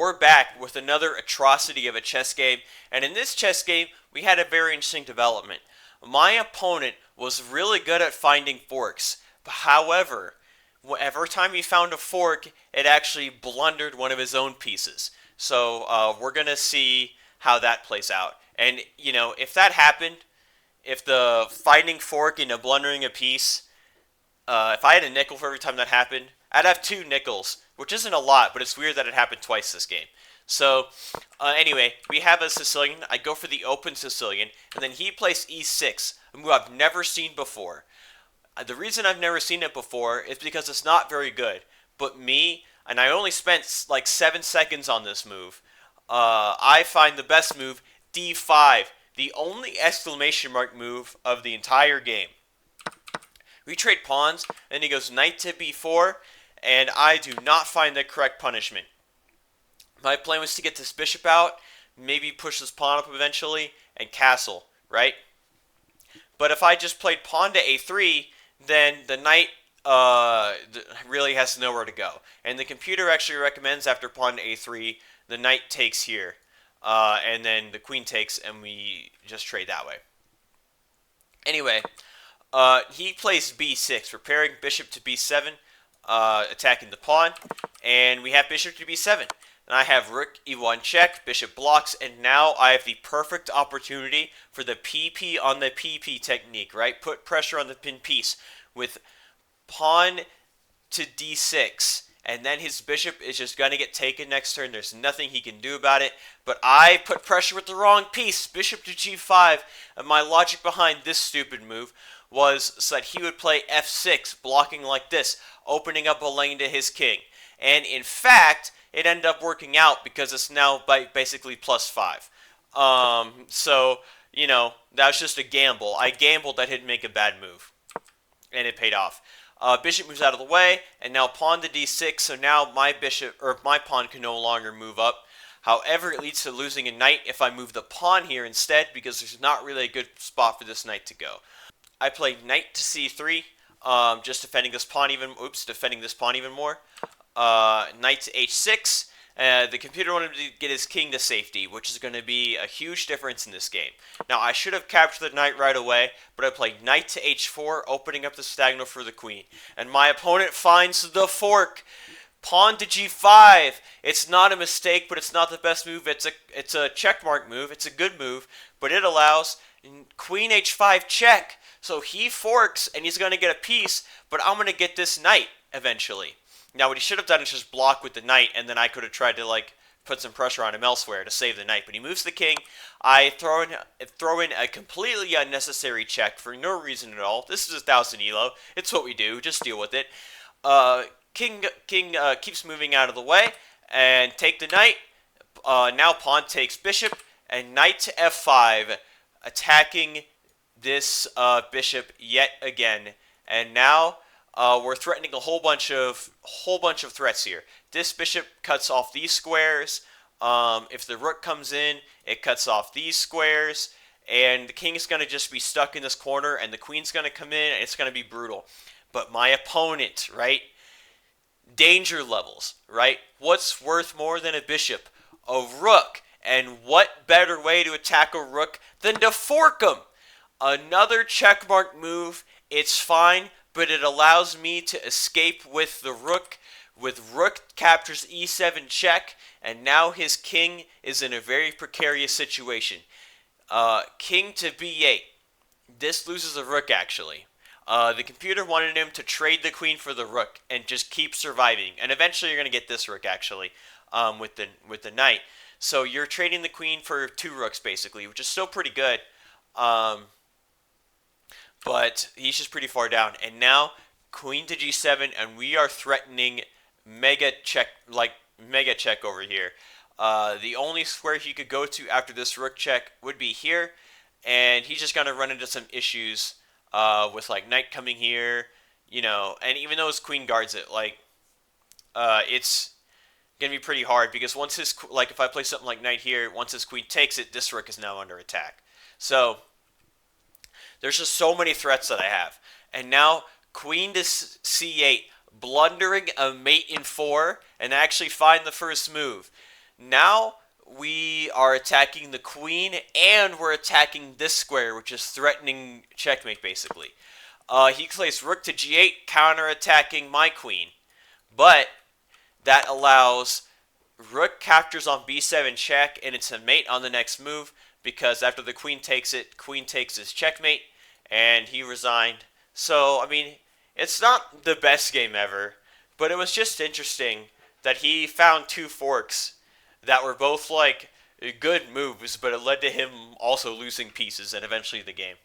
we're back with another atrocity of a chess game, and in this chess game, we had a very interesting development. My opponent was really good at finding forks, however, every time he found a fork, it actually blundered one of his own pieces. So we're gonna see how that plays out. And if that happened, if the finding fork and blundering a piece, if I had a nickel for every time that happened, I'd have 2 nickels, which isn't a lot, but it's weird that it happened twice this game. So, anyway, we have a Sicilian. I go for the open Sicilian, and then he plays e6, a move I've never seen before. The reason I've never seen it before is because it's not very good. But me, and I only spent like 7 seconds on this move, I find the best move, d5, the only exclamation mark move of the entire game. We trade pawns, and he goes knight to b4, and I do not find the correct punishment. My plan was to get this bishop out, maybe push this pawn up eventually, and castle, right? But if I just played pawn to a3, then the knight really has nowhere to go. And the computer actually recommends after pawn to a3, the knight takes here, and then the queen takes, and we just trade that way. Anyway, he plays b6, preparing bishop to b7, attacking the pawn, and we have bishop to b7. And I have rook e1 check, bishop blocks, and now I have the perfect opportunity for the PP on the PP technique, right? Put pressure on the pinned piece with pawn to d6, and then his bishop is just going to get taken next turn. There's nothing he can do about it, but I put pressure with the wrong piece, bishop to g5, and my logic behind this stupid move was so that he would play f6, blocking like this, opening up a lane to his king. And in fact, it ended up working out because it's now basically +5. So, that was just a gamble. I gambled that he'd make a bad move, and it paid off. Bishop moves out of the way, and now pawn to d6, so now my pawn can no longer move up. However, it leads to losing a knight if I move the pawn here instead, because there's not really a good spot for this knight to go. I played knight to c3, just defending this pawn even more. Knight to h6. The computer wanted to get his king to safety, which is going to be a huge difference in this game. Now, I should have captured the knight right away, but I played knight to h4, opening up the diagonal for the queen. And my opponent finds the fork. Pawn to g5. It's not a mistake, but it's not the best move. It's a checkmark move. It's a good move, but it allows queen h5 check. So he forks, and he's going to get a piece, but I'm going to get this knight eventually. Now, what he should have done is just block with the knight, and then I could have tried to, put some pressure on him elsewhere to save the knight. But he moves the king. I throw in a completely unnecessary check for no reason at all. This is 1,000 elo. It's what we do. Just deal with it. King keeps moving out of the way, and take the knight. Now pawn takes bishop, and knight to f5, attacking this bishop yet again. And now we're threatening a whole bunch of threats here. This bishop cuts off these squares. If the rook comes in, it cuts off these squares. And the king is going to just be stuck in this corner, and the queen's going to come in, and it's going to be brutal. But my opponent, right? Danger levels, right? What's worth more than a bishop? A rook. And what better way to attack a rook than to fork him? Another checkmark move. It's fine, but it allows me to escape with the rook. With rook captures e7 check, and now his king is in a very precarious situation. King to b8. This loses a rook, actually. The computer wanted him to trade the queen for the rook and just keep surviving. And eventually you're going to get this rook, actually, with the knight. So you're trading the queen for 2 rooks, basically, which is still pretty good. But he's just pretty far down. And now, queen to g7, and we are threatening mega check over here. The only square he could go to after this rook check would be here. And he's just going to run into some issues with, knight coming here, and even though his queen guards it, it's going to be pretty hard, because once his, if I play something like knight here, once his queen takes it, this rook is now under attack. So, there's just so many threats that I have. And now, queen to c8, blundering a mate in 4, and actually find the first move. Now we are attacking the queen, and we're attacking this square, which is threatening checkmate, basically. He plays rook to g8, counter-attacking my queen. But that allows rook captures on b7 check, and it's a mate on the next move, because after the queen takes it, queen takes his checkmate, and he resigned. So, I mean, it's not the best game ever, but it was just interesting that he found two forks that were both like good moves, but it led to him also losing pieces and eventually the game.